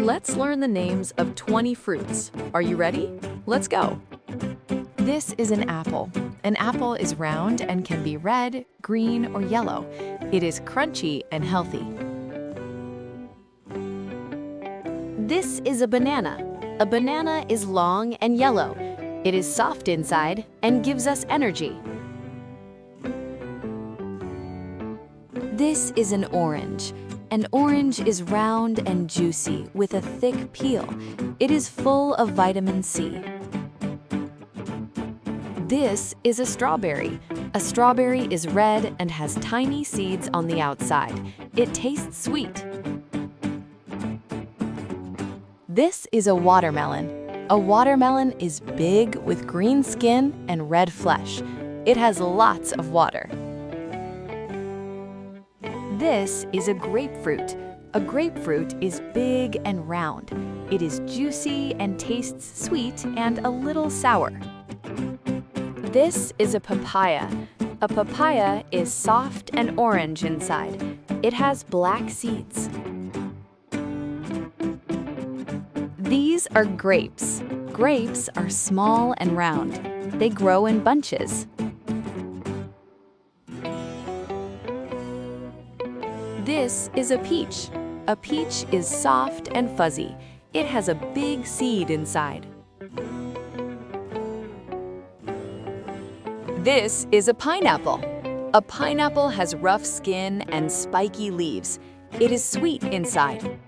Let's learn the names of 20 fruits. Are you ready? Let's go. This is an apple. An apple is round and can be red, green, or yellow. It is crunchy and healthy. This is a banana. A banana is long and yellow. It is soft inside and gives us energy. This is an orange. An orange is round and juicy with a thick peel. It is full of vitamin C. This is a strawberry. A strawberry is red and has tiny seeds on the outside. It tastes sweet. This is a watermelon. A watermelon is big with green skin and red flesh. It has lots of water. This is a grapefruit. A grapefruit is big and round. It is juicy and tastes sweet and a little sour. This is a papaya. A papaya is soft and orange inside. It has black seeds. These are grapes. Grapes are small and round. They grow in bunches. This is a peach. A peach is soft and fuzzy. It has a big seed inside. This is a pineapple. A pineapple has rough skin and spiky leaves. It is sweet inside.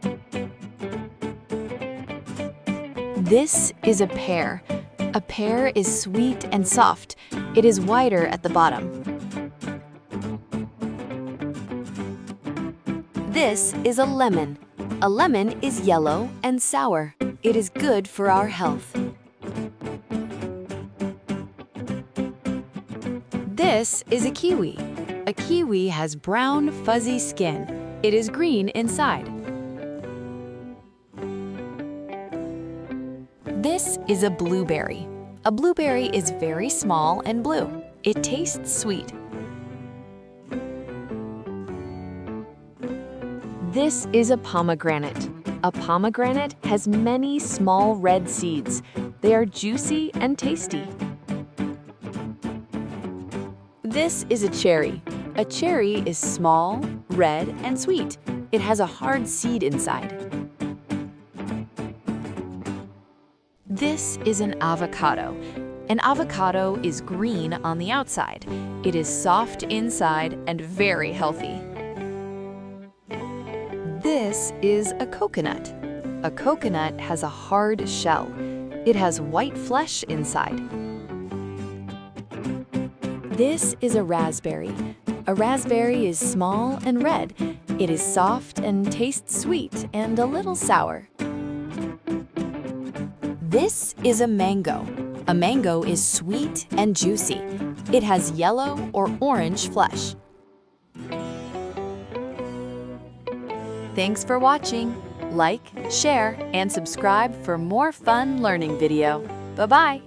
This is a pear. A pear is sweet and soft. It is wider at the bottom. This is a lemon. A lemon is yellow and sour. It is good for our health. This is a kiwi. A kiwi has brown, fuzzy skin. It is green inside. This is a blueberry. A blueberry is very small and blue. It tastes sweet. This is a pomegranate. A pomegranate has many small red seeds. They are juicy and tasty. This is a cherry. A cherry is small, red, and sweet. It has a hard seed inside. This is an avocado. An avocado is green on the outside. It is soft inside and very healthy. This is a coconut. A coconut has a hard shell. It has white flesh inside. This is a raspberry. A raspberry is small and red. It is soft and tastes sweet and a little sour. This is a mango. A mango is sweet and juicy. It has yellow or orange flesh. Thanks for watching. Like, share, and subscribe for more fun learning video. Bye-bye.